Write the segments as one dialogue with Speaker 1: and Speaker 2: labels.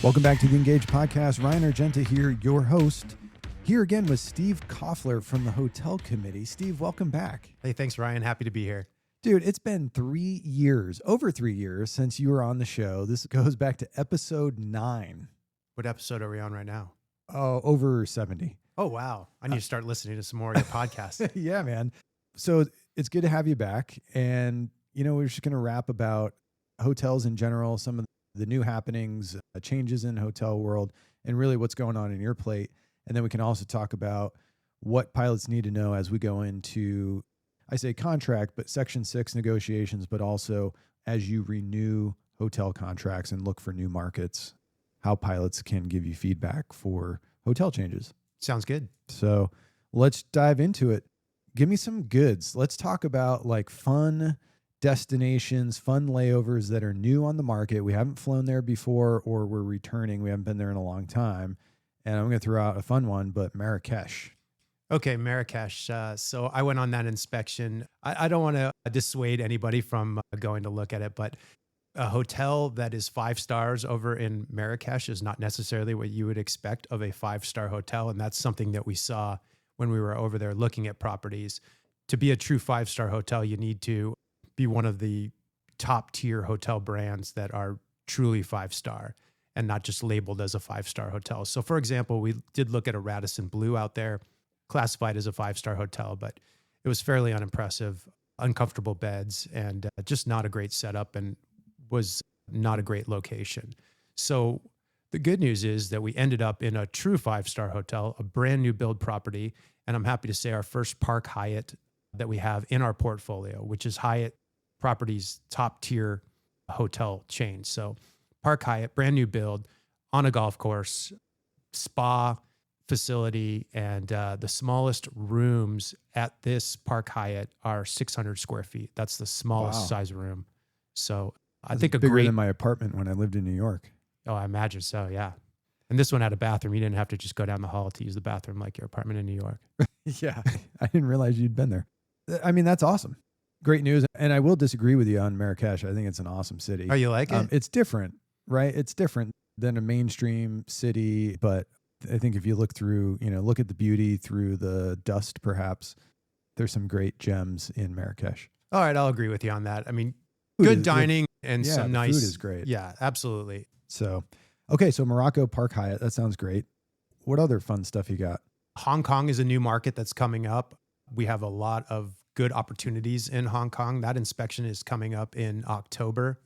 Speaker 1: Welcome back to the Engage Podcast. Ryan Argenta here, your host. Here again with Steve Koffler from the Hotel Committee. Steve, welcome back.
Speaker 2: Hey, thanks, Ryan. Happy to be here.
Speaker 1: Dude, it's been 3 years, over 3 years since you were on the show. This goes back to episode 9.
Speaker 2: What episode are we on right now?
Speaker 1: Oh, over 70.
Speaker 2: Oh, wow. I need to start listening to some more of your podcasts.
Speaker 1: Yeah, man. So it's good to have you back. And, we're just going to wrap about hotels in general, some of the new happenings, changes in hotel world, and really what's going on in your plate. And then we can also talk about what pilots need to know as we go into, I say contract, but Section 6 negotiations, but also as you renew hotel contracts and look for new markets, how pilots can give you feedback for hotel changes.
Speaker 2: Sounds good.
Speaker 1: So let's dive into it. Give me some goods. Let's talk about like fun destinations, fun layovers that are new on the market. We haven't flown there before, or we're returning. We haven't been there in a long time. And I'm going to throw out a fun one, but Marrakech.
Speaker 2: Okay, Marrakech. So I went on that inspection. I don't want to dissuade anybody from going to look at it, but a hotel that is 5 stars over in Marrakech is not necessarily what you would expect of a 5-star hotel. And that's something that we saw when we were over there looking at properties. To be a true 5-star hotel, you need to be one of the top tier hotel brands that are truly 5-star and not just labeled as a 5-star hotel. So for example, we did look at a Radisson Blu out there, classified as a 5-star hotel, but it was fairly unimpressive, uncomfortable beds, and just not a great setup, and was not a great location. So the good news is that we ended up in a true 5-star hotel, a brand new build property. And I'm happy to say our first Park Hyatt that we have in our portfolio, which is Hyatt Properties' top tier hotel chain. So Park Hyatt, brand new build on a golf course, spa facility, and the smallest rooms at this Park Hyatt are 600 square feet. That's the smallest size room. So I think
Speaker 1: bigger than my apartment when I lived in New York.
Speaker 2: Oh, I imagine so. Yeah. And this one had a bathroom. You didn't have to just go down the hall to use the bathroom like your apartment in New York.
Speaker 1: Yeah. I didn't realize you'd been there. I mean, that's awesome. Great news. And I will disagree with you on Marrakech. I think it's an awesome city.
Speaker 2: Oh, you like it?
Speaker 1: It's different, right? It's different than a mainstream city. But I think if you look through, look at the beauty through the dust, perhaps, there's some great gems in Marrakech.
Speaker 2: All right. I'll agree with you on that. I mean, good dining and some nice
Speaker 1: food is great.
Speaker 2: Yeah, absolutely.
Speaker 1: So, okay. So Morocco, Park Hyatt, that sounds great. What other fun stuff you got?
Speaker 2: Hong Kong is a new market that's coming up. We have a lot of good opportunities in Hong Kong. That inspection is coming up in October.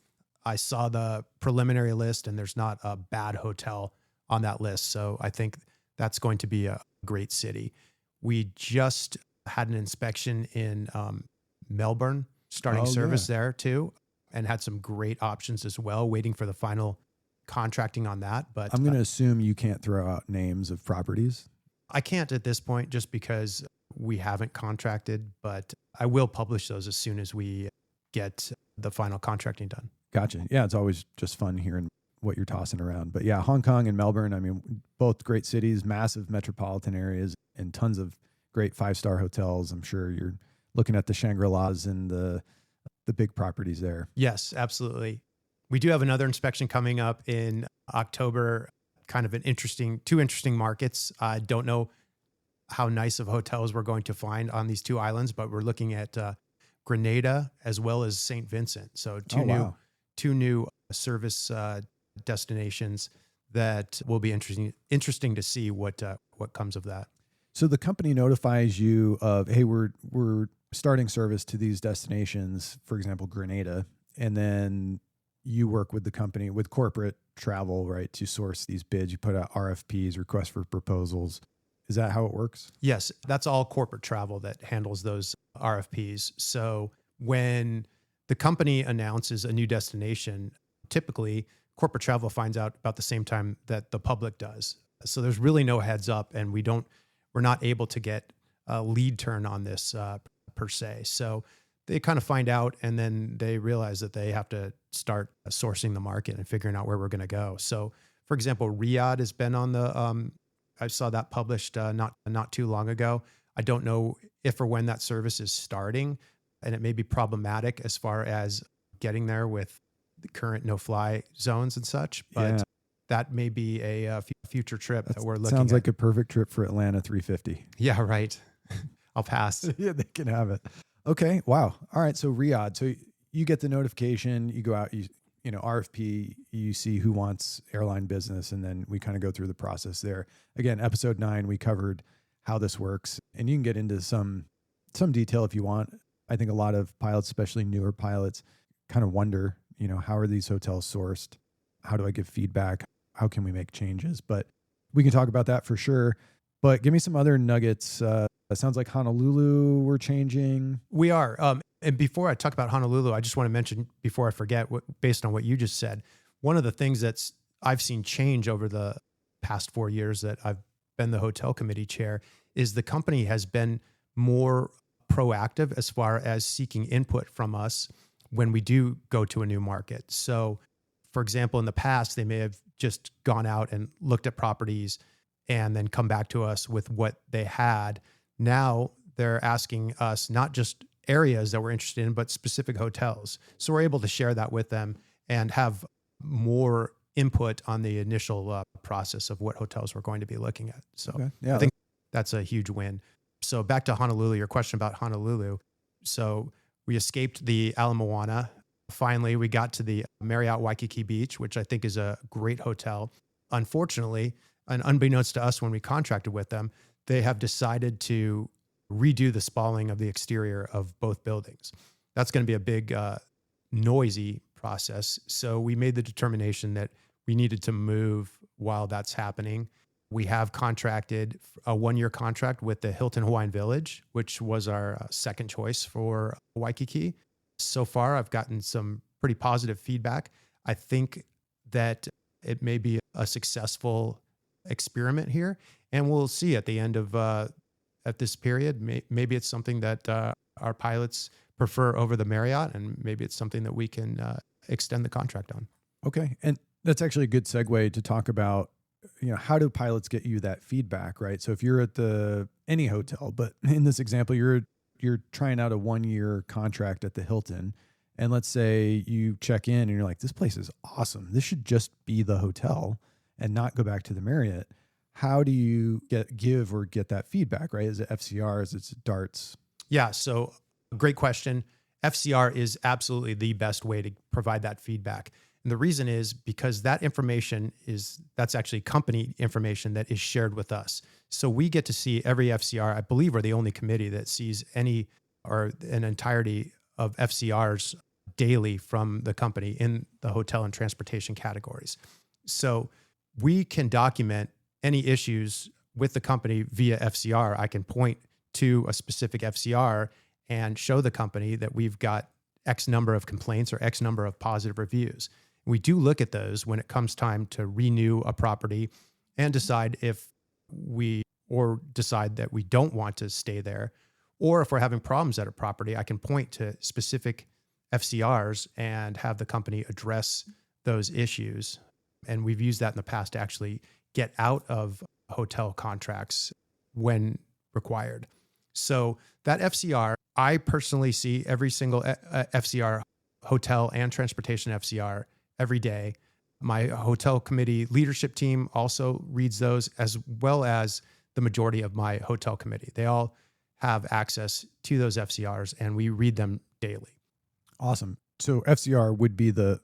Speaker 2: I saw the preliminary list and there's not a bad hotel on that list. So I think that's going to be a great city. We just had an inspection in Melbourne, starting service there too, and had some great options as well, waiting for the final contracting on that. But
Speaker 1: I'm going to assume you can't throw out names of properties.
Speaker 2: I can't at this point just because we haven't contracted, but I will publish those as soon as we get the final contracting done.
Speaker 1: Gotcha. Yeah, it's always just fun hearing what you're tossing around. But yeah, Hong Kong and Melbourne, I mean, both great cities, massive metropolitan areas, and tons of great 5-star hotels. I'm sure you're looking at the Shangri-Las and the big properties there.
Speaker 2: Yes, absolutely. We do have another inspection coming up in October, kind of two interesting markets. I don't know how nice of hotels we're going to find on these 2 islands, but we're looking at Grenada as well as St. Vincent. So two new service destinations that will be interesting to see what comes of that.
Speaker 1: So the company notifies you of, hey, we're starting service to these destinations, for example, Grenada, and then you work with the company with corporate travel, right, to source these bids. You put out RFPs, requests for proposals. Is that how it works?
Speaker 2: Yes, that's all corporate travel that handles those RFPs. So when the company announces a new destination, typically corporate travel finds out about the same time that the public does. So there's really no heads up, and we're not able to get a lead turn on this per se. So they kind of find out, and then they realize that they have to start sourcing the market and figuring out where we're going to go. So, for example, Riyadh has been on the. I saw that published not too long ago. I don't know if or when that service is starting, and it may be problematic as far as getting there with the current no-fly zones and such, but
Speaker 1: Yeah.
Speaker 2: that may be a future trip that we're looking
Speaker 1: Sounds
Speaker 2: at.
Speaker 1: like a perfect trip for Atlanta 350.
Speaker 2: Yeah, right. I'll pass.
Speaker 1: Yeah, they can have it. Okay. Wow. All right. So Riyadh. So you get the notification, you go out, you know, RFP, you see who wants airline business, and then we kind of go through the process there. Again, episode 9, we covered how this works, and you can get into some detail if you want. I think a lot of pilots, especially newer pilots, kind of wonder, you know, how are these hotels sourced? How do I give feedback? How can we make changes? But we can talk about that for sure. But give me some other nuggets. It sounds like Honolulu, we're changing.
Speaker 2: We are. And before I talk about Honolulu, I just want to mention, before I forget, based on what you just said, one of the things I've seen change over the past 4 years that I've been the hotel committee chair is the company has been more proactive as far as seeking input from us when we do go to a new market. So, for example, in the past, they may have just gone out and looked at properties and then come back to us with what they had. Now they're asking us not just areas that we're interested in, but specific hotels. So we're able to share that with them and have more input on the initial process of what hotels we're going to be looking at. So
Speaker 1: Okay. Yeah,
Speaker 2: I think that's a huge win. So back to Honolulu, your question about Honolulu. So we escaped the Ala Moana. Finally, we got to the Marriott Waikiki Beach, which I think is a great hotel. Unfortunately, and unbeknownst to us when we contracted with them, they have decided to redo the spalling of the exterior of both buildings. That's going to be a big, noisy process. So we made the determination that we needed to move while that's happening. We have contracted a 1-year contract with the Hilton Hawaiian Village, which was our second choice for Waikiki. So far, I've gotten some pretty positive feedback. I think that it may be a successful experiment here, and we'll see at the end of at this period. Maybe it's something that our pilots prefer over the Marriott, and maybe it's something that we can extend the contract on.
Speaker 1: okay. And that's actually a good segue to talk about, you know, how do pilots get you that feedback, right? So if you're at any hotel, but in this example, you're trying out a 1-year contract at the Hilton, and let's say you check in and you're like, this place is awesome. This should just be the hotel and not go back to the Marriott. How do you get that feedback, right? Is it FCRs? Is it darts?
Speaker 2: Yeah. So great question. FCR is absolutely the best way to provide that feedback. And the reason is because that information that's actually company information that is shared with us. So we get to see every FCR. I believe we're the only committee that sees any or an entirety of FCRs daily from the company in the hotel and transportation categories. So we can document any issues with the company via FCR. I can point to a specific FCR and show the company that we've got X number of complaints or X number of positive reviews. We do look at those when it comes time to renew a property and decide decide that we don't want to stay there. Or if we're having problems at a property, I can point to specific FCRs and have the company address those issues. And we've used that in the past to actually get out of hotel contracts when required. So that FCR, I personally see every single FCR, hotel and transportation FCR, every day. My hotel committee leadership team also reads those, as well as the majority of my hotel committee. They all have access to those FCRs, and we read them daily.
Speaker 1: Awesome. So FCR would be the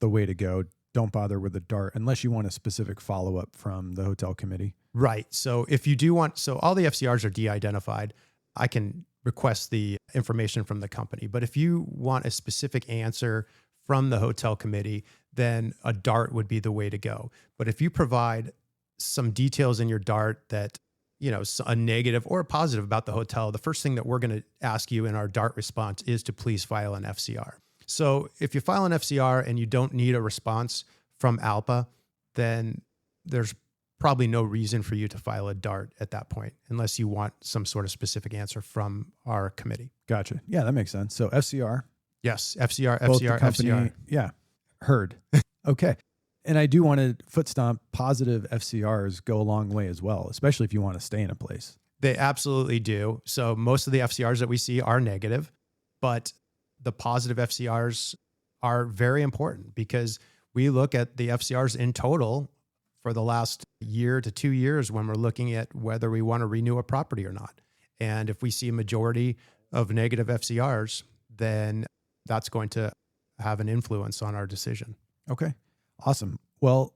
Speaker 1: way to go. Don't bother with the DART unless you want a specific follow-up from the hotel committee.
Speaker 2: Right. So if you do so all the FCRs are de-identified. I can request the information from the company. But if you want a specific answer from the hotel committee, then a DART would be the way to go. But if you provide some details in your DART that, you know, a negative or a positive about the hotel, the first thing that we're going to ask you in our DART response is to please file an FCR. So if you file an FCR and you don't need a response from ALPA, then there's probably no reason for you to file a DART at that point, unless you want some sort of specific answer from our committee.
Speaker 1: Gotcha. Yeah, that makes sense. So FCR.
Speaker 2: Yes, FCR,
Speaker 1: Both the
Speaker 2: FCR,
Speaker 1: company,
Speaker 2: FCR.
Speaker 1: Yeah, heard. Okay. And I do want to foot stomp positive FCRs go a long way as well, especially if you want to stay in a place.
Speaker 2: They absolutely do. So most of the FCRs that we see are negative. but the positive FCRs are very important because we look at the FCRs in total for the last year to 2 years when we're looking at whether we want to renew a property or not. And if we see a majority of negative FCRs, then that's going to have an influence on our decision.
Speaker 1: Okay, awesome. Well,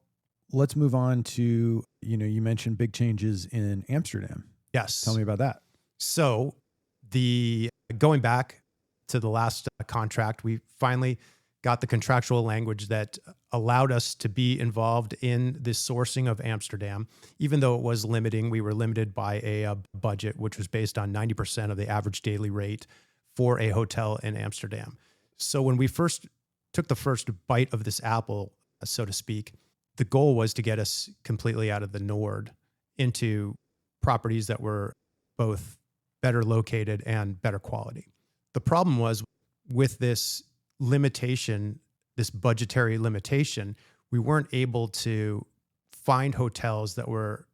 Speaker 1: let's move on to, you mentioned big changes in Amsterdam.
Speaker 2: Yes.
Speaker 1: Tell me about that.
Speaker 2: So going back to the last contract, we finally got the contractual language that allowed us to be involved in the sourcing of Amsterdam. Even though it was limiting, we were limited by a budget, which was based on 90% of the average daily rate for a hotel in Amsterdam. So when we first took the first bite of this apple, so to speak, the goal was to get us completely out of the Nord into properties that were both better located and better quality. The problem was with this limitation, this budgetary limitation, we weren't able to find hotels that were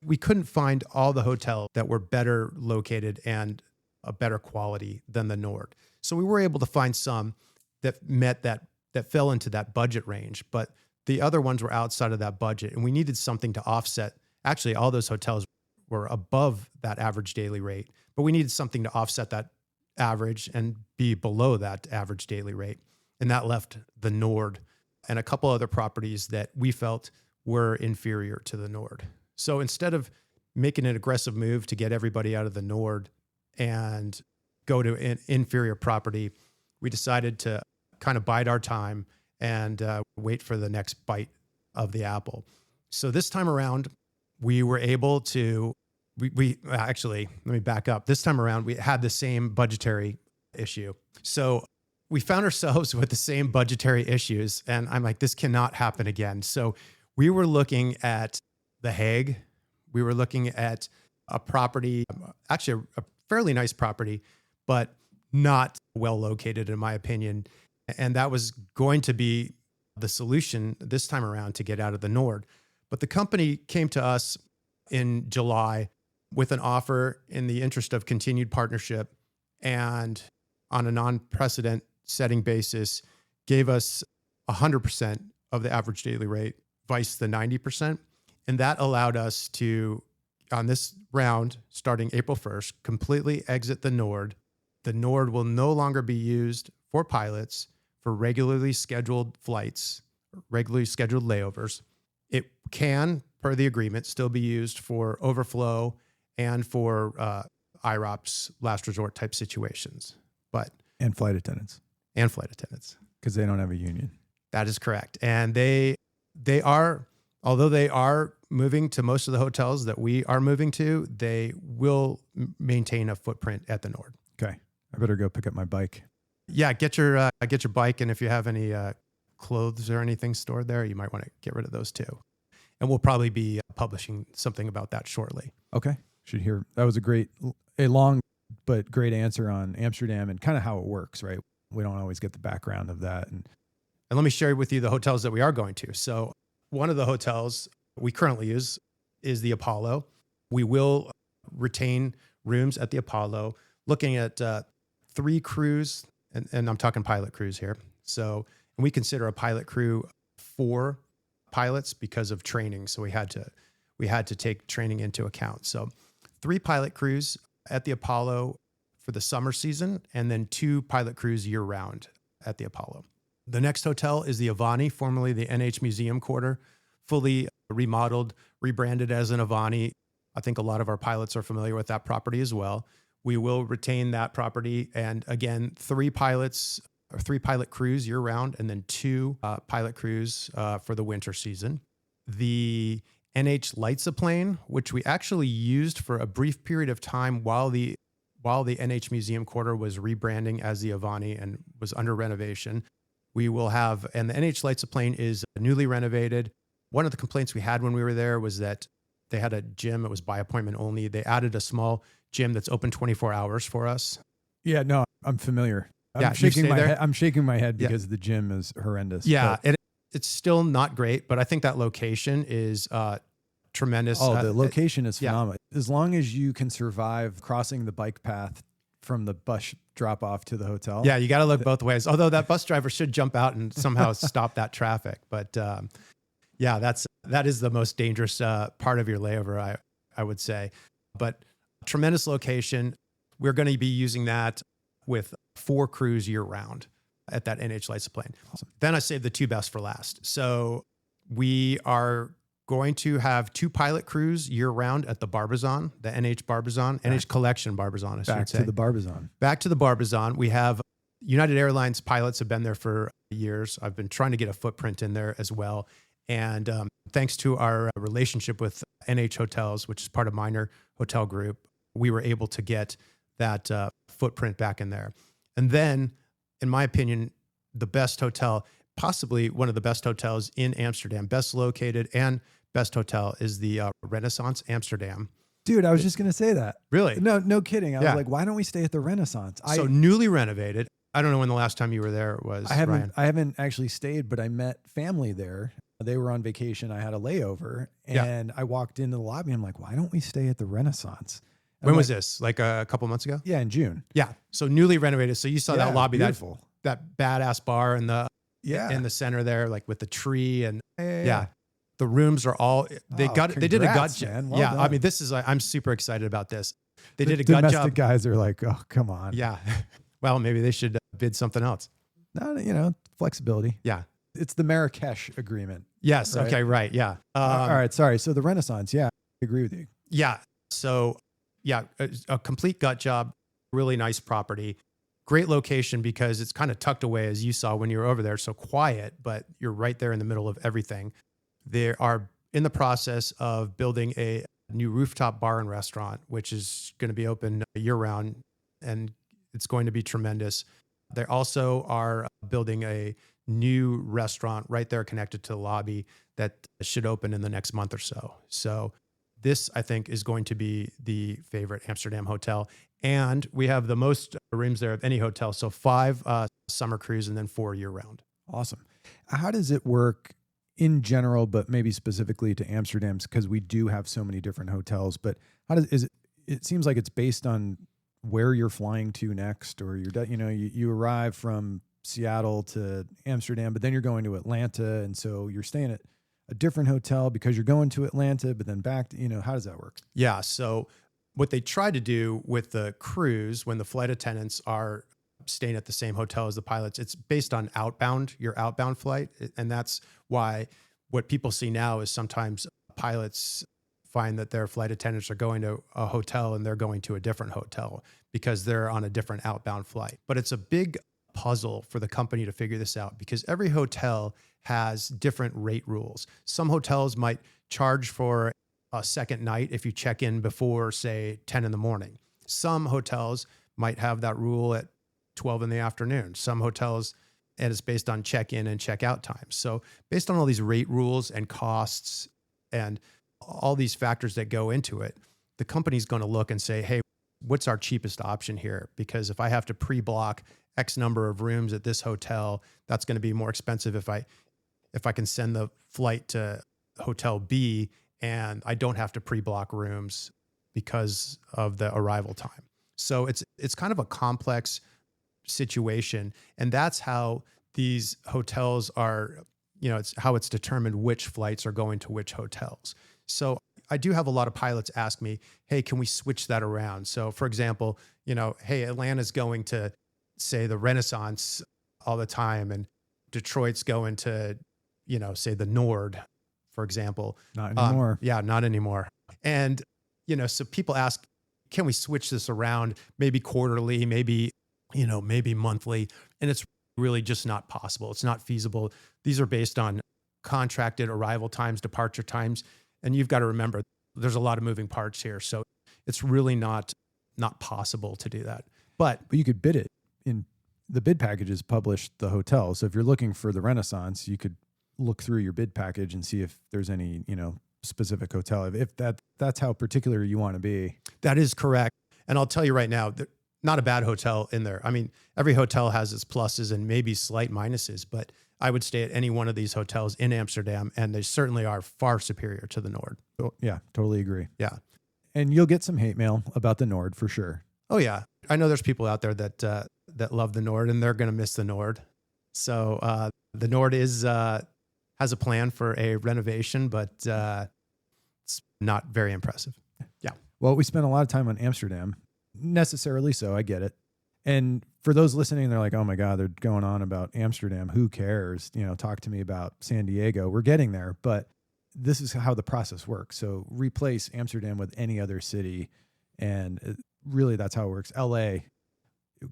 Speaker 2: we couldn't find all the hotels that were better located and a better quality than the Nord. So we were able to find some that that fell into that budget range, but the other ones were outside of that budget, and we needed something to offset. Actually, all those hotels were above that average daily rate, but we needed something to offset that average and be below that average daily rate. And that left the Nord and a couple other properties that we felt were inferior to the Nord. So instead of making an aggressive move to get everybody out of the Nord and go to an inferior property, we decided to kind of bide our time and wait for the next bite of the apple. So this time around, we were able to, we actually, let me back up. This time around, we had the same budgetary issue. So we found ourselves with the same budgetary issues, and I'm like, this cannot happen again. So we were looking at The Hague. We were looking at a property, actually a fairly nice property, but not well located, in my opinion. And that was going to be the solution this time around to get out of the Nord. But the company came to us in July with an offer in the interest of continued partnership, and on a non-precedent setting basis, gave us 100% of the average daily rate, vice the 90%. And that allowed us to, on this round, starting April 1st, completely exit the Nord. The Nord will no longer be used for pilots for regularly scheduled flights, regularly scheduled layovers. It can, per the agreement, still be used for overflow and for IROPS, last resort type situations.
Speaker 1: And flight attendants.
Speaker 2: Because
Speaker 1: they don't have a union.
Speaker 2: That is correct. And they are, although they are moving to most of the hotels that we are moving to, they will maintain a footprint at the Nord.
Speaker 1: Okay. I better go pick up my bike.
Speaker 2: Yeah, get your bike, and if you have any clothes or anything stored there, you might want to get rid of those too. And we'll probably be publishing something about that shortly.
Speaker 1: Okay. Should hear. That was a long but great answer on Amsterdam and kind of how it works, right? We don't always get the background of that. And
Speaker 2: let me share with you the hotels that we are going to. So one of the hotels we currently use is the Apollo. We will retain rooms at the Apollo, looking at 3 crews, and I'm talking pilot crews here. So we consider a pilot crew 4 pilots because of training. So we had to take training into account. So 3 pilot crews at the Apollo for the summer season, and then 2 pilot crews year round at the Apollo. The next hotel is the Avani, formerly the NH Museum Quarter, fully remodeled, rebranded as an Avani. I think a lot of our pilots are familiar with that property as well. We will retain that property. And again, 3 pilot crews year round, and then 2 pilot crews for the winter season. The NH Leidseplane, which we actually used for a brief period of time while the NH Museum Quarter was rebranding as the Avani and was under renovation. We will have, and the NH Leidseplane is newly renovated. One of the complaints we had when we were there was that they had a gym. It was by appointment only. They added a small gym that's open 24 hours for us.
Speaker 1: Yeah, no, I'm familiar.
Speaker 2: I'm
Speaker 1: shaking my head because the gym is horrendous.
Speaker 2: Yeah, it's still not great, but I think that location is tremendous.
Speaker 1: Oh, the location is phenomenal. As long as you can survive crossing the bike path from the bus drop off to the hotel.
Speaker 2: Yeah, you got to look both ways. Although that bus driver should jump out and somehow stop that traffic. But yeah, that is the most dangerous part of your layover, I would say. But tremendous location. We're going to be using that with 4 crews year round at that NH license plane.
Speaker 1: Awesome.
Speaker 2: Then I saved the 2 best for last. So we are going to have 2 pilot crews year round at the Barbizon, the NH Barbizon, NH Collection Barbizon, I should say.
Speaker 1: Back to the Barbizon.
Speaker 2: Back to the Barbizon. We have United Airlines pilots have been there for years. I've been trying to get a footprint in there as well. And thanks to our relationship with NH Hotels, which is part of Minor Hotel Group, we were able to get that footprint back in there. And then, in my opinion, the best hotel, possibly one of the best hotels in Amsterdam, best located and best hotel is the Renaissance Amsterdam.
Speaker 1: Dude, I was just going to say that.
Speaker 2: Really?
Speaker 1: No kidding. I was like, why don't we stay at the Renaissance?
Speaker 2: So newly renovated. I don't know when the last time you were there was, Ryan.
Speaker 1: I haven't actually stayed, but I met family there. They were on vacation. I had a layover and I walked into the lobby. I'm like, why don't we stay at the Renaissance?
Speaker 2: When was this? Like a couple months ago?
Speaker 1: Yeah, in June.
Speaker 2: Yeah. So newly renovated. So you saw that lobby,
Speaker 1: beautiful.
Speaker 2: that badass bar in the center there, like with the tree and
Speaker 1: yeah.
Speaker 2: The rooms are all they did a gut job.
Speaker 1: Well done.
Speaker 2: I mean, I'm super excited about this. They did a gut job.
Speaker 1: Domestic guys are like, oh, come on.
Speaker 2: Yeah. Well, maybe they should bid something else.
Speaker 1: No, flexibility.
Speaker 2: Yeah.
Speaker 1: It's the Marrakech agreement.
Speaker 2: Yes.
Speaker 1: Right?
Speaker 2: Okay. Right. Yeah.
Speaker 1: All right. Sorry. So the Renaissance. Yeah. I agree with you.
Speaker 2: Yeah. So yeah, a complete gut job, really nice property, great location because it's kind of tucked away as you saw when you were over there. So quiet, but you're right there in the middle of everything. They are in the process of building a new rooftop bar and restaurant, which is going to be open year round and it's going to be tremendous. They also are building a new restaurant right there connected to the lobby that should open in the next month or so. So this, I think, is going to be the favorite Amsterdam hotel. And we have the most rooms there of any hotel. So 5 summer cruise and then 4 year round.
Speaker 1: Awesome. How does it work in general, but maybe specifically to Amsterdam's? Because we do have so many different hotels, but it seems like it's based on where you're flying to next, or you arrive from Seattle to Amsterdam, but then you're going to Atlanta. And so you're staying at a different hotel because you're going to Atlanta, but then back to, how does that work?
Speaker 2: Yeah. So what they try to do with the cruise, when the flight attendants are staying at the same hotel as the pilots, it's based on your outbound flight. And that's why what people see now is sometimes pilots find that their flight attendants are going to a hotel and they're going to a different hotel because they're on a different outbound flight. But it's a big puzzle for the company to figure this out because every hotel has different rate rules. Some hotels might charge for a second night if you check in before, say, 10 in the morning. Some hotels might have that rule at 12 in the afternoon. Some hotels, and it's based on check-in and check-out times. So based on all these rate rules and costs and all these factors that go into it, the company's going to look and say, hey, what's our cheapest option here? Because if I have to pre-block X number of rooms at this hotel, that's going to be more expensive if I can send the flight to hotel B and I don't have to pre-block rooms because of the arrival time. So it's kind of a complex situation. And that's how these hotels are, it's how it's determined which flights are going to which hotels. So I do have a lot of pilots ask me, hey, can we switch that around? So for example, hey, Atlanta's going to, say, the Renaissance all the time and Detroit's going to, say the Nord, for example.
Speaker 1: Not anymore.
Speaker 2: Yeah, not anymore. And, so people ask, can we switch this around maybe quarterly, maybe monthly? And it's really just not possible. It's not feasible. These are based on contracted arrival times, departure times. And you've got to remember, there's a lot of moving parts here. So it's really not possible to do that. But
Speaker 1: you could bid it. In the bid packages published the hotel. So if you're looking for the Renaissance, you could look through your bid package and see if there's any, specific hotel. If that's how particular you want to be.
Speaker 2: That is correct. And I'll tell you right now, not a bad hotel in there. I mean, every hotel has its pluses and maybe slight minuses, but I would stay at any one of these hotels in Amsterdam, and they certainly are far superior to the Nord.
Speaker 1: Oh, yeah, totally agree.
Speaker 2: Yeah.
Speaker 1: And you'll get some hate mail about the Nord for sure.
Speaker 2: Oh, yeah. I know there's people out there that love the Nord, and they're going to miss the Nord. So the Nord has a plan for a renovation, but it's not very impressive. Yeah.
Speaker 1: Well, we spent a lot of time on Amsterdam, necessarily so. I get it. And for those listening, they're like, "Oh my God, they're going on about Amsterdam. Who cares? Talk to me about San Diego." We're getting there, but this is how the process works. So replace Amsterdam with any other city, and really that's how it works. LA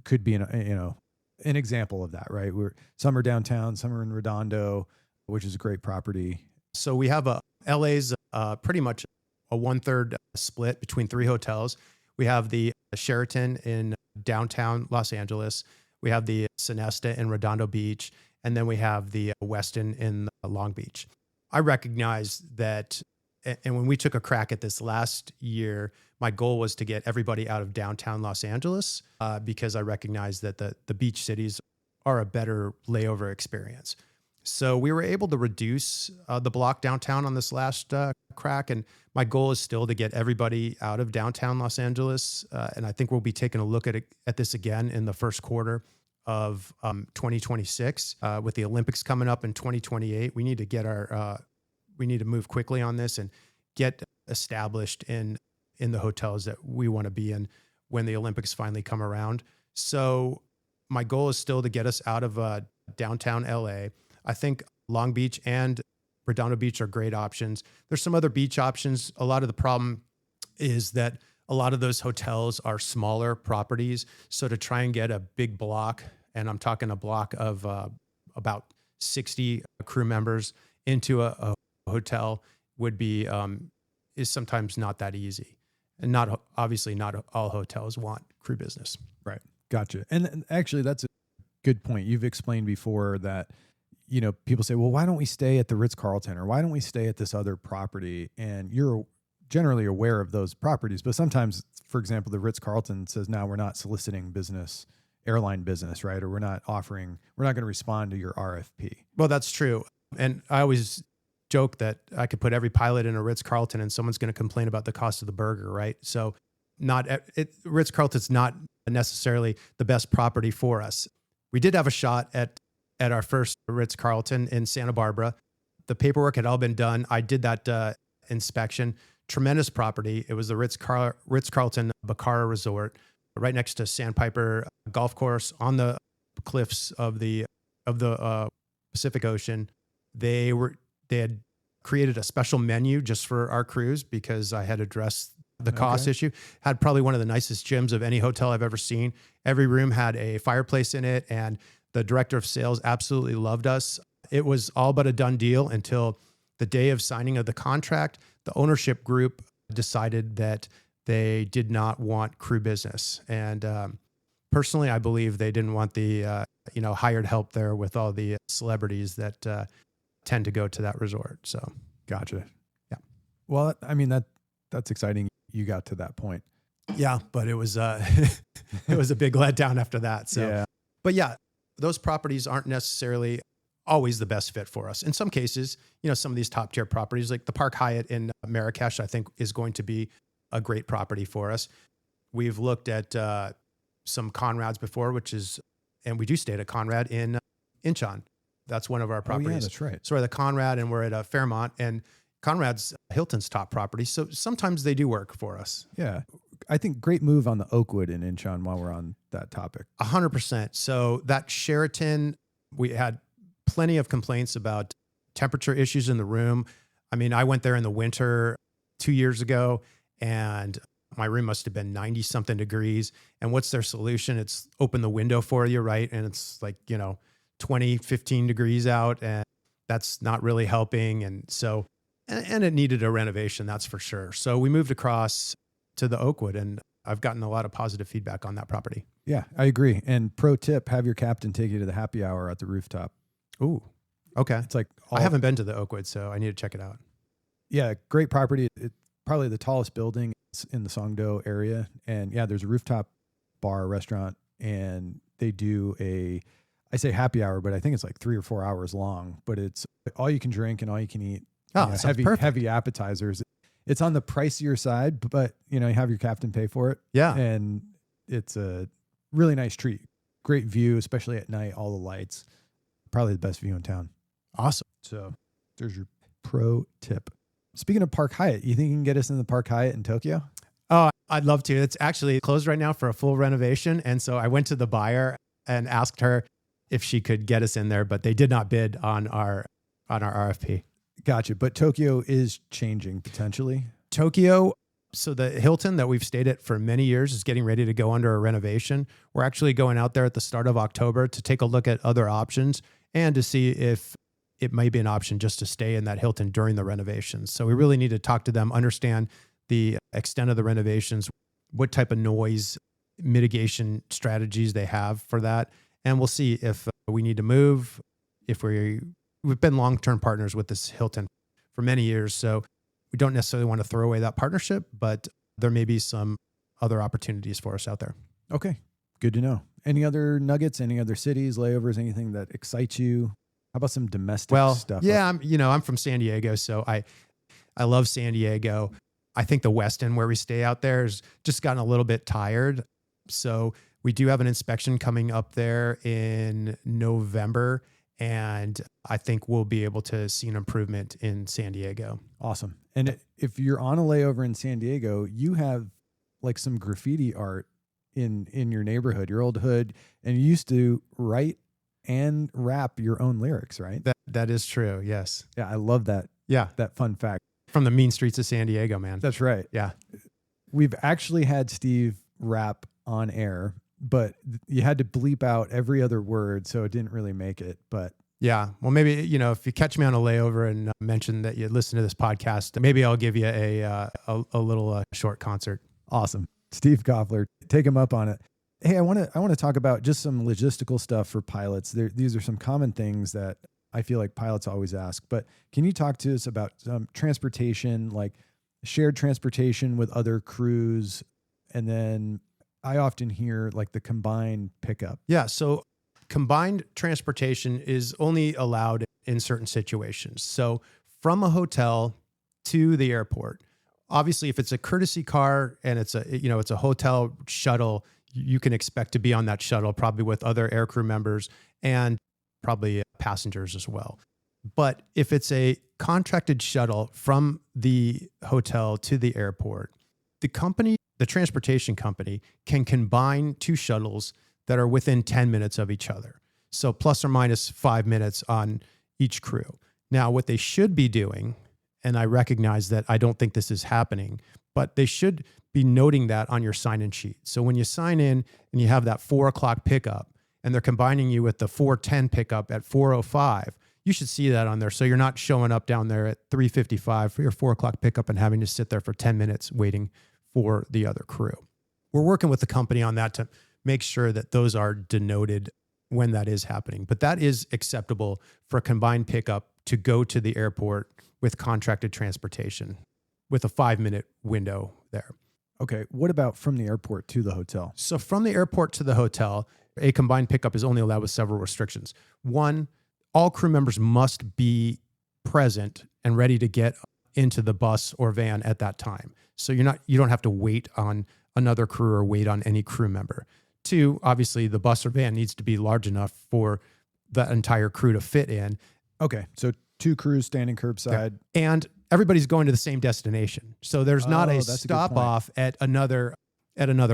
Speaker 1: could be an example of that, right? Some are downtown, some are in Redondo, which is a great property.
Speaker 2: So we have LA's pretty much a 1/3 split between 3 hotels. We have the Sheraton in downtown Los Angeles. We have the Sonesta in Redondo Beach, and then we have the Westin in Long Beach. I recognize that, and when we took a crack at this last year, my goal was to get everybody out of downtown Los Angeles because I recognize that the beach cities are a better layover experience. So we were able to reduce the block downtown on this last crack. And my goal is still to get everybody out of downtown Los Angeles. And I think we'll be taking a look at this again in the first quarter of 2026 with the Olympics coming up in 2028. We need to we need to move quickly on this and get established in the hotels that we want to be in when the Olympics finally come around. So my goal is still to get us out of downtown LA. I think Long Beach and Redondo Beach are great options. There's some other beach options. A lot of the problem is that a lot of those hotels are smaller properties. So to try and get a big block, and I'm talking a block of about 60 crew members into a hotel would be, is sometimes not that easy. And obviously not all hotels want crew business.
Speaker 1: Right. Gotcha. And actually that's a good point. You've explained before that, people say, well, why don't we stay at the Ritz-Carlton, or why don't we stay at this other property? And you're generally aware of those properties, but sometimes, for example, the Ritz-Carlton says, now we're not soliciting business, airline business, right? Or we're not going to respond to your RFP.
Speaker 2: Well, that's true. And I always joke that I could put every pilot in a Ritz-Carlton and someone's going to complain about the cost of the burger, right? So Ritz-Carlton's not necessarily the best property for us. We did have a shot at our first Ritz-Carlton in Santa Barbara. The paperwork had all been done. I did that inspection. Tremendous property. It was the Ritz-Carlton Bacara Resort, right next to Sandpiper Golf Course on the cliffs of the Pacific Ocean. They had created a special menu just for our crews because I had addressed the cost issue. Had probably one of the nicest gyms of any hotel I've ever seen. Every room had a fireplace in it, and the director of sales absolutely loved us. It was all but a done deal until the day of signing of the contract. The ownership group decided that they did not want crew business. And personally, I believe they didn't want the hired help there with all the celebrities that tend to go to that resort. So,
Speaker 1: gotcha.
Speaker 2: Yeah.
Speaker 1: Well, I mean, that's exciting. You got to that point.
Speaker 2: Yeah, but it was it was a big letdown after that. So,
Speaker 1: yeah.
Speaker 2: But yeah, those properties aren't necessarily always the best fit for us. In some cases, some of these top tier properties like the Park Hyatt in Marrakech, I think is going to be a great property for us. We've looked at some Conrads before, and we do stay at a Conrad in Incheon. That's one of our properties.
Speaker 1: Oh, yeah, that's right.
Speaker 2: So we're at the Conrad and we're at Fairmont, and Conrad's Hilton's top property. So sometimes they do work for us.
Speaker 1: Yeah. I think great move on the Oakwood in Incheon while we're on that topic.
Speaker 2: 100%. So that Sheraton, we had plenty of complaints about temperature issues in the room. I mean, I went there in the winter 2 years ago and my room must have been 90 something degrees. And what's their solution? It's open the window for you, right? And it's like, 20, 15 degrees out, and that's not really helping. And so, and it needed a renovation, that's for sure. So we moved across to the Oakwood, and I've gotten a lot of positive feedback on that property.
Speaker 1: Yeah, I agree. And pro tip, have your captain take you to the happy hour at the rooftop.
Speaker 2: Ooh, okay.
Speaker 1: It's like
Speaker 2: I haven't been to the Oakwood, so I need to check it out.
Speaker 1: Yeah, great property. It's probably the tallest building in the Songdo area. And yeah, there's a rooftop bar restaurant, and they do I say happy hour, but I think it's like 3 or 4 hours long, but it's all you can drink and all you can eat.
Speaker 2: Oh,
Speaker 1: heavy appetizers. It's on the pricier side, but you have your captain pay for it.
Speaker 2: Yeah.
Speaker 1: And It's a really nice treat. Great view, especially at night, all the lights. Probably the best view in town.
Speaker 2: Awesome.
Speaker 1: So there's your pro tip. Speaking of Park Hyatt, you think you can get us in the Park Hyatt in Tokyo?
Speaker 2: Oh, I'd love to. It's actually closed right now for a full renovation. And so I went to the buyer and asked her if she could get us in there, but they did not bid on our RFP.
Speaker 1: Gotcha. But Tokyo is changing potentially.
Speaker 2: Tokyo, so the Hilton that we've stayed at for many years is getting ready to go under a renovation. We're actually going out there at the start of October to take a look at other options and to see if it might be an option just to stay in that Hilton during the renovations. So we really need to talk to them, understand the extent of the renovations, what type of noise mitigation strategies they have for that. And we'll see if we need to move, if we've been long-term partners with this Hilton for many years. So we don't necessarily want to throw away that partnership, but there may be some other opportunities for us out there.
Speaker 1: Okay. Good to know. Any other nuggets, any other cities, layovers, anything that excites you? How about some domestic stuff?
Speaker 2: Yeah, I'm from San Diego, so I love San Diego. I think the West End where we stay out there has just gotten a little bit tired. So we do have an inspection coming up there in November, and I think we'll be able to see an improvement in San Diego.
Speaker 1: Awesome. And if you're on a layover in San Diego, you have like some graffiti art in your neighborhood, your old hood, and you used to write and rap your own lyrics, right?
Speaker 2: That is true. Yes.
Speaker 1: Yeah. I love that.
Speaker 2: Yeah.
Speaker 1: That fun fact.
Speaker 2: From the mean streets of San Diego, man.
Speaker 1: That's right.
Speaker 2: Yeah.
Speaker 1: We've actually had Steve rap on air, but you had to bleep out every other word, so it didn't really make it. But
Speaker 2: yeah, well, maybe, if you catch me on a layover and mention that you listen to this podcast, maybe I'll give you a little short concert.
Speaker 1: Awesome. Steve Koffler, take him up on it. Hey, I want to talk about just some logistical stuff for pilots. These are some common things that I feel like pilots always ask, but can you talk to us about transportation, like shared transportation with other crews? And then I often hear like the combined pickup.
Speaker 2: Yeah. So combined transportation is only allowed in certain situations. So from a hotel to the airport, obviously if it's a courtesy car and it's a hotel shuttle, you can expect to be on that shuttle, probably with other aircrew members and probably passengers as well. But if it's a contracted shuttle from the hotel to the airport, the transportation company can combine two shuttles that are within 10 minutes of each other. So plus or minus 5 minutes on each crew. Now, what they should be doing, and I recognize that I don't think this is happening, but they should be noting that on your sign-in sheet. So when you sign in and you have that 4 o'clock pickup and they're combining you with the 4:10 pickup at 4:05, you should see that on there. So you're not showing up down there at 3:55 for your 4 o'clock pickup and having to sit there for 10 minutes waiting for the other crew. We're working with the company on that to make sure that those are denoted when that is happening. But that is acceptable for a combined pickup to go to the airport with contracted transportation with a 5-minute window there.
Speaker 1: Okay. What about from the airport to the hotel?
Speaker 2: So from the airport to the hotel, a combined pickup is only allowed with several restrictions. One, all crew members must be present and ready to get into the bus or van at that time. So you don't have to wait on another crew or wait on any crew member. Two, obviously the bus or van needs to be large enough for the entire crew to fit in.
Speaker 1: Okay. So 2 crews standing curbside.
Speaker 2: Yeah. And everybody's going to the same destination. So there's not a stop off at another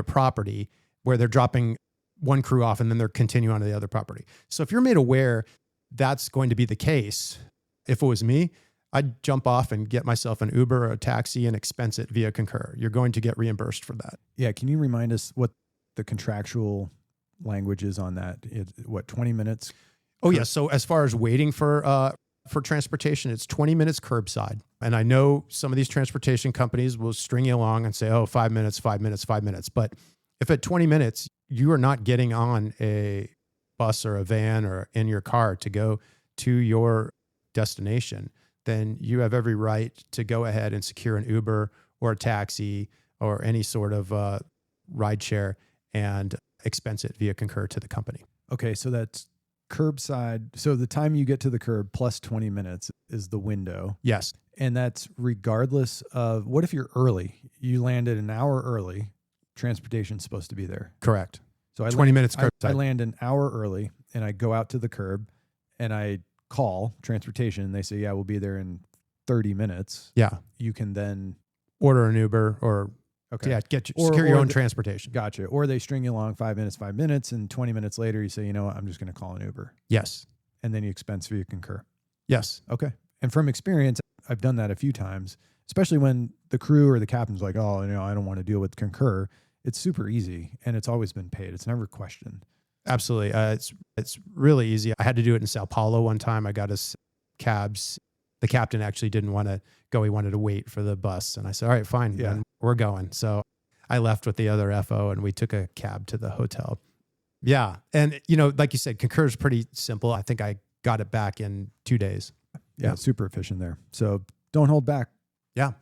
Speaker 2: property where they're dropping one crew off and then they're continuing on to the other property. So if you're made aware that's going to be the case, if it was me, I'd jump off and get myself an Uber or a taxi and expense it via Concur. You're going to get reimbursed for that.
Speaker 1: Yeah. Can you remind us what the contractual language is on that? 20 minutes?
Speaker 2: Oh yeah. So as far as waiting for transportation, it's 20 minutes curbside. And I know some of these transportation companies will string you along and say, 5 minutes, 5 minutes, 5 minutes. But if at 20 minutes, you are not getting on a bus or a van or in your car to go to your destination, then you have every right to go ahead and secure an Uber or a taxi or any sort of ride share and expense it via Concur to the company.
Speaker 1: Okay. So that's curbside. So the time you get to the curb plus 20 minutes is the window.
Speaker 2: Yes.
Speaker 1: And that's regardless of what if you're early, you landed an hour early, transportation's supposed to be there.
Speaker 2: Correct.
Speaker 1: So I
Speaker 2: 20 minutes
Speaker 1: I
Speaker 2: curbside.
Speaker 1: land an hour early and I go out to the curb and I call transportation and they say, yeah, we'll be there in 30 minutes.
Speaker 2: Yeah.
Speaker 1: You can then
Speaker 2: Order an Uber or secure your own transportation.
Speaker 1: Gotcha. Or they string you along 5 minutes, and 20 minutes later you say, you know what, I'm just going to call an Uber.
Speaker 2: Yes.
Speaker 1: And then you expense fee, you concur.
Speaker 2: Yes.
Speaker 1: Okay. And from experience, I've done that a few times, especially when the crew or the captain's like, oh, I don't want to deal with concur. It's super easy and it's always been paid. It's never questioned.
Speaker 2: Absolutely. It's really easy. I had to do it in Sao Paulo one time. I got us cabs. The captain actually didn't want to go. He wanted to wait for the bus. And I said, all right, fine.
Speaker 1: Yeah.
Speaker 2: Then we're going. So I left with the other FO and we took a cab to the hotel. Yeah. And, like you said, concur is pretty simple. I think I got it back in 2 days.
Speaker 1: Yeah. Super efficient there. So don't hold back.
Speaker 2: Yeah.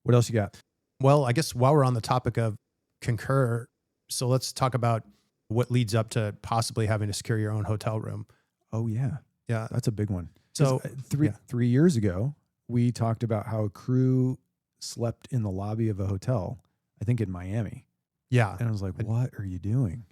Speaker 1: What else you got?
Speaker 2: Well, I guess while we're on the topic of concur, so let's talk about what leads up to possibly having to secure your own hotel room.
Speaker 1: Oh, yeah.
Speaker 2: Yeah.
Speaker 1: That's a big one.
Speaker 2: So
Speaker 1: 3 years ago, we talked about how a crew slept in the lobby of a hotel, I think in Miami.
Speaker 2: Yeah.
Speaker 1: And I was like, what are you doing?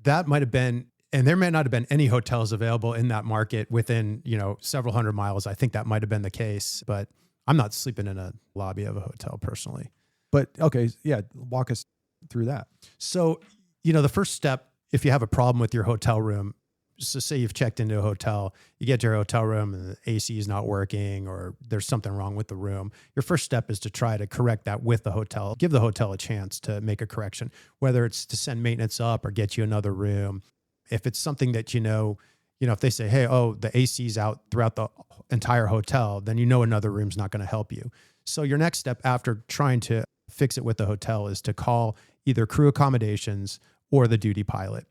Speaker 2: That might have been, and there may not have been any hotels available in that market within, several hundred miles. I think that might have been the case, but I'm not sleeping in a lobby of a hotel personally.
Speaker 1: But okay. Yeah. Walk us through that.
Speaker 2: So, the first step, if you have a problem with your hotel room, so say you've checked into a hotel, you get to your hotel room and the AC is not working or there's something wrong with the room. Your first step is to try to correct that with the hotel. Give the hotel a chance to make a correction, whether it's to send maintenance up or get you another room. If it's something that if they say, hey, the AC's out throughout the entire hotel, then another room's not going to help you. So your next step after trying to fix it with the hotel is to call either crew accommodations or the duty pilot.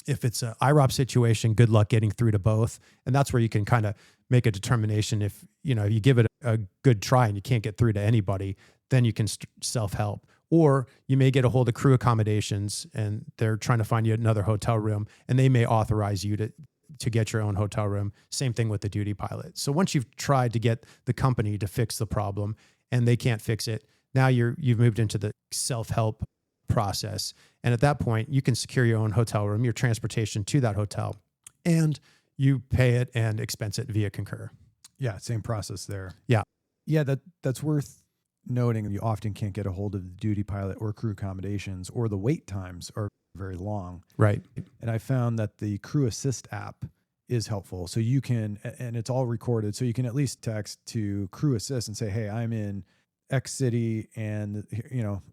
Speaker 2: If it's an IROP situation, good luck getting through to both. And that's where you can kind of make a determination. If, you give it a good try and you can't get through to anybody, then you can self-help. Or you may get a hold of crew accommodations and they're trying to find you another hotel room and they may authorize you to get your own hotel room. Same thing with the duty pilot. So once you've tried to get the company to fix the problem and they can't fix it, now you've moved into the self-help process. And at that point, you can secure your own hotel room, your transportation to that hotel, and you pay it and expense it via concur.
Speaker 1: Yeah. Same process there.
Speaker 2: Yeah.
Speaker 1: Yeah. That's worth noting. You often can't get a hold of the duty pilot or crew accommodations, or the wait times are very long.
Speaker 2: Right.
Speaker 1: And I found that the Crew Assist app is helpful. So you can, and it's all recorded. So you can at least text to Crew Assist and say, hey, I'm in X city and,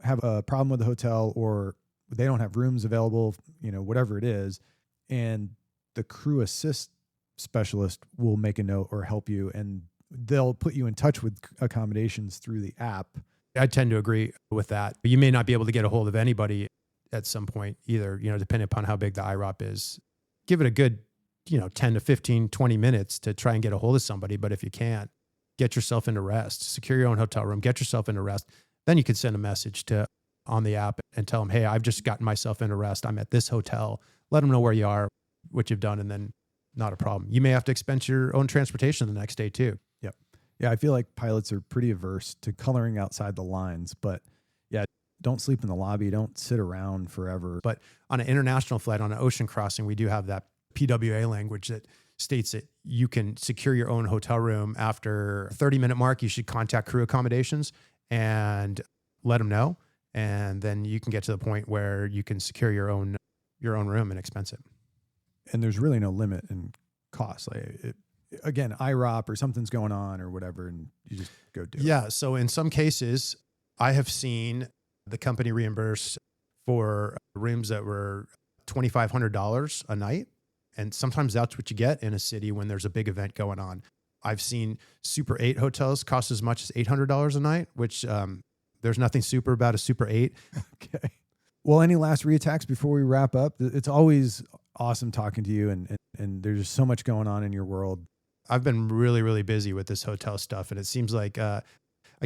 Speaker 1: have a problem with the hotel, or they don't have rooms available, whatever it is. And the Crew Assist specialist will make a note or help you, and they'll put you in touch with accommodations through the app.
Speaker 2: I tend to agree with that, but you may not be able to get a hold of anybody at some point either, depending upon how big the IROP is. Give it a good, 10 to 15, 20 minutes to try and get a hold of somebody. But if you can't, get yourself into rest, secure your own hotel room, get yourself into rest. Then you can send a message on the app and tell them, hey, I've just gotten myself into rest. I'm at this hotel. Let them know where you are, what you've done, and then not a problem. You may have to expense your own transportation the next day too.
Speaker 1: Yep. Yeah. I feel like pilots are pretty averse to coloring outside the lines, but yeah, don't sleep in the lobby. Don't sit around forever.
Speaker 2: But on an international flight, on an ocean crossing, we do have that PWA language that states that you can secure your own hotel room after 30-minute mark. You should contact crew accommodations and let them know. And then you can get to the point where you can secure your own room and expense it.
Speaker 1: And there's really no limit in cost. Again, IROP or something's going on or whatever, and you just go do it.
Speaker 2: Yeah. So in some cases, I have seen the company reimburse for rooms that were $2,500 a night. And sometimes that's what you get in a city when there's a big event going on. I've seen Super 8 hotels cost as much as $800 a night, which there's nothing super about a Super 8.
Speaker 1: Okay. Well, any last reattacks before we wrap up? It's always awesome talking to you, and there's just so much going on in your world.
Speaker 2: I've been really, really busy with this hotel stuff, and it seems like I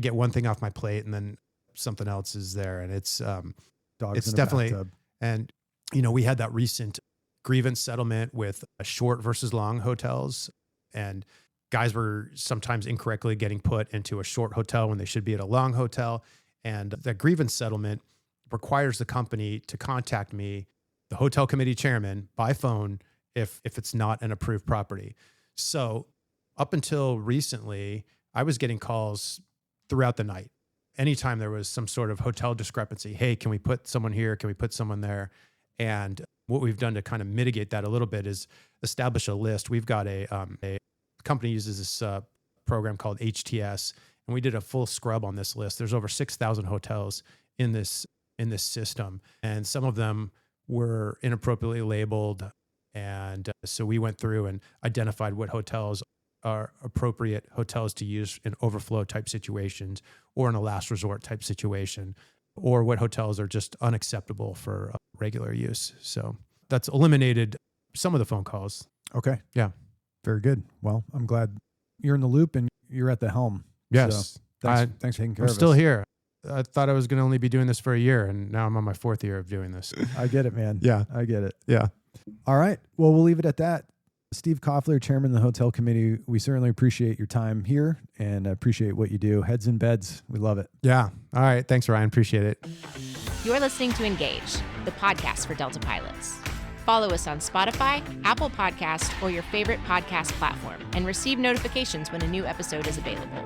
Speaker 2: get one thing off my plate and then something else is there. And it's definitely,
Speaker 1: bathtub.
Speaker 2: And we had that recent grievance settlement with short versus long hotels, and guys were sometimes incorrectly getting put into a short hotel when they should be at a long hotel. And that grievance settlement requires the company to contact me, the hotel committee chairman, by phone if it's not an approved property. So up until recently, I was getting calls throughout the night. Anytime there was some sort of hotel discrepancy, hey, can we put someone here? Can we put someone there? And what we've done to kind of mitigate that a little bit is establish a list. We've got a company uses this program called HTS, and we did a full scrub on this list. There's over 6,000 hotels in this system, and some of them were inappropriately labeled. And so we went through and identified what hotels are appropriate hotels to use in overflow type situations or in a last resort type situation, or what hotels are just unacceptable for regular use. So that's eliminated some of the phone calls.
Speaker 1: Okay.
Speaker 2: Yeah.
Speaker 1: Very good. Well, I'm glad you're in the loop and you're at the helm.
Speaker 2: Yes.
Speaker 1: So thanks for taking care of us.
Speaker 2: I'm still here. I thought I was going to only be doing this for a year, and now I'm on my 4th year of doing this.
Speaker 1: I get it, man.
Speaker 2: Yeah.
Speaker 1: I get it.
Speaker 2: Yeah.
Speaker 1: All right. Well, we'll leave it at that. Steve Koffler, chairman of the hotel committee, we certainly appreciate your time here and appreciate what you do. Heads in beds. We love it.
Speaker 2: Yeah. All right. Thanks, Ryan. Appreciate it.
Speaker 3: You're listening to Engage, the podcast for Delta pilots. Follow us on Spotify, Apple Podcasts, or your favorite podcast platform, and receive notifications when a new episode is available.